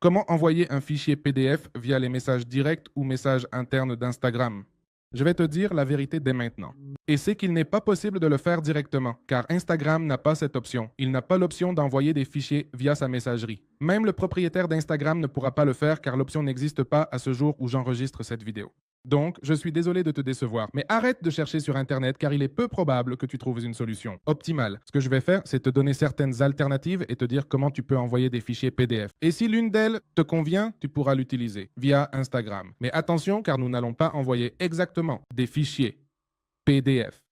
Comment envoyer un fichier PDF via les messages directs ou messages internes d'Instagram? Je vais te dire la vérité dès maintenant. Et c'est qu'il n'est pas possible de le faire directement, car Instagram n'a pas cette option. Il n'a pas l'option d'envoyer des fichiers via sa messagerie. Même le propriétaire d'Instagram ne pourra pas le faire car l'option n'existe pas à ce jour où j'enregistre cette vidéo. Donc, je suis désolé de te décevoir, mais arrête de chercher sur Internet car il est peu probable que tu trouves une solution optimale. Ce que je vais faire, c'est te donner certaines alternatives et te dire comment tu peux envoyer des fichiers PDF. Et si l'une d'elles te convient, tu pourras l'utiliser via Instagram. Mais attention car nous n'allons pas envoyer exactement des fichiers PDF.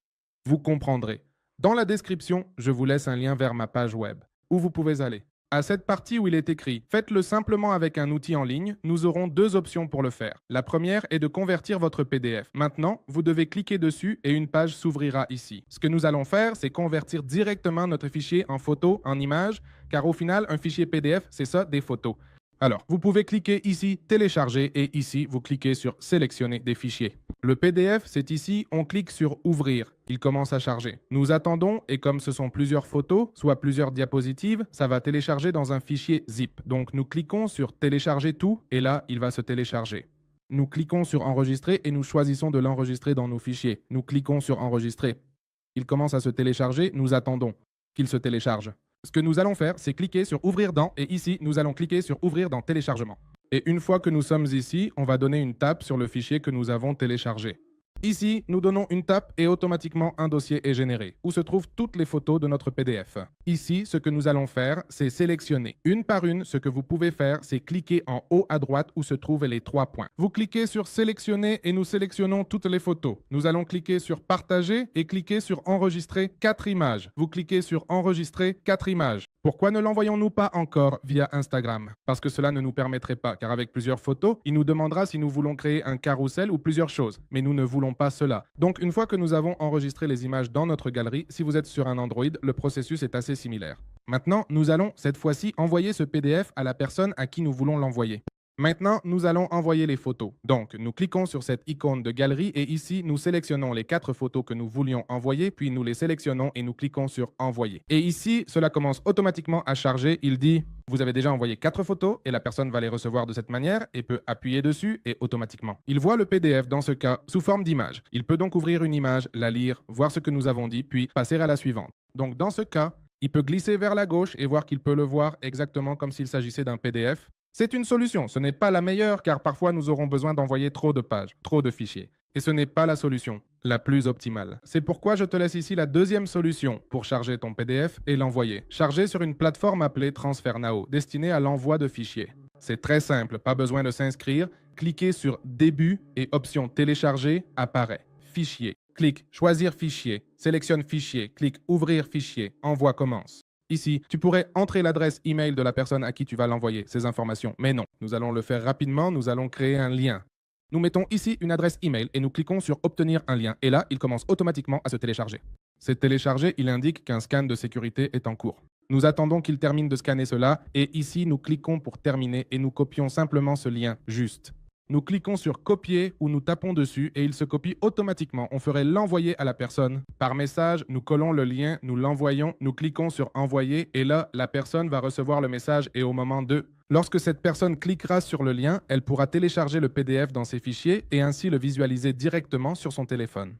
Vous comprendrez. Dans la description, je vous laisse un lien vers ma page web, où vous pouvez aller. À cette partie où il est écrit « Faites-le simplement avec un outil en ligne », nous aurons deux options pour le faire. La première est de convertir votre PDF. Maintenant, vous devez cliquer dessus et une page s'ouvrira ici. Ce que nous allons faire, c'est convertir directement notre fichier en photo, en image, car au final, un fichier PDF, c'est ça, des photos. Alors, vous pouvez cliquer ici « Télécharger » et ici, vous cliquez sur « Sélectionner des fichiers ». Le PDF, c'est ici, on clique sur « Ouvrir ». Il commence à charger. Nous attendons et comme ce sont plusieurs photos, soit plusieurs diapositives, ça va télécharger dans un fichier zip. Donc, nous cliquons sur « Télécharger tout » et là, il va se télécharger. Nous cliquons sur « Enregistrer » et nous choisissons de l'enregistrer dans nos fichiers. Nous cliquons sur « Enregistrer ». Il commence à se télécharger, nous attendons qu'il se télécharge. Ce que nous allons faire, c'est cliquer sur « Ouvrir dans » et ici, nous allons cliquer sur « Ouvrir dans téléchargement ». Et une fois que nous sommes ici, on va donner une tape sur le fichier que nous avons téléchargé. Ici, nous donnons une tape et automatiquement un dossier est généré, où se trouvent toutes les photos de notre PDF. Ici, ce que nous allons faire, c'est sélectionner. Une par une, ce que vous pouvez faire, c'est cliquer en haut à droite où se trouvent les 3 points. Vous cliquez sur sélectionner et nous sélectionnons toutes les photos. Nous allons cliquer sur partager et cliquer sur enregistrer 4 images. Vous cliquez sur enregistrer 4 images. Pourquoi ne l'envoyons-nous pas encore via Instagram? Parce que cela ne nous permettrait pas, car avec plusieurs photos, il nous demandera si nous voulons créer un carrousel ou plusieurs choses. Mais nous ne voulons pas cela. Donc, une fois que nous avons enregistré les images dans notre galerie, si vous êtes sur un Android, le processus est assez similaire. Maintenant, nous allons, cette fois-ci, envoyer ce PDF à la personne à qui nous voulons l'envoyer. Maintenant, nous allons envoyer les photos. Donc, nous cliquons sur cette icône de galerie et ici, nous sélectionnons les 4 photos que nous voulions envoyer, puis nous les sélectionnons et nous cliquons sur envoyer. Et ici, cela commence automatiquement à charger. Il dit, vous avez déjà envoyé 4 photos et la personne va les recevoir de cette manière et peut appuyer dessus et automatiquement. Il voit le PDF dans ce cas sous forme d'image. Il peut donc ouvrir une image, la lire, voir ce que nous avons dit, puis passer à la suivante. Donc, dans ce cas, il peut glisser vers la gauche et voir qu'il peut le voir exactement comme s'il s'agissait d'un PDF. C'est une solution, ce n'est pas la meilleure car parfois nous aurons besoin d'envoyer trop de pages, trop de fichiers. Et ce n'est pas la solution la plus optimale. C'est pourquoi je te laisse ici la deuxième solution pour charger ton PDF et l'envoyer. Charger sur une plateforme appelée TransferNow, destinée à l'envoi de fichiers. C'est très simple, pas besoin de s'inscrire. Cliquez sur Début et option Télécharger apparaît. Fichier. Clique Choisir fichier. Sélectionne fichier. Clique Ouvrir fichier. Envoi commence. Ici, tu pourrais entrer l'adresse email de la personne à qui tu vas l'envoyer, ces informations. Mais non, nous allons le faire rapidement, nous allons créer un lien. Nous mettons ici une adresse email et nous cliquons sur Obtenir un lien. Et là, il commence automatiquement à se télécharger. C'est téléchargé, il indique qu'un scan de sécurité est en cours. Nous attendons qu'il termine de scanner cela et ici, nous cliquons pour terminer et nous copions simplement ce lien juste. Nous cliquons sur copier ou nous tapons dessus et il se copie automatiquement. On ferait l'envoyer à la personne. Par message, nous collons le lien, nous l'envoyons, nous cliquons sur envoyer et là, la personne va recevoir le message et au moment de... Lorsque cette personne cliquera sur le lien, elle pourra télécharger le PDF dans ses fichiers et ainsi le visualiser directement sur son téléphone.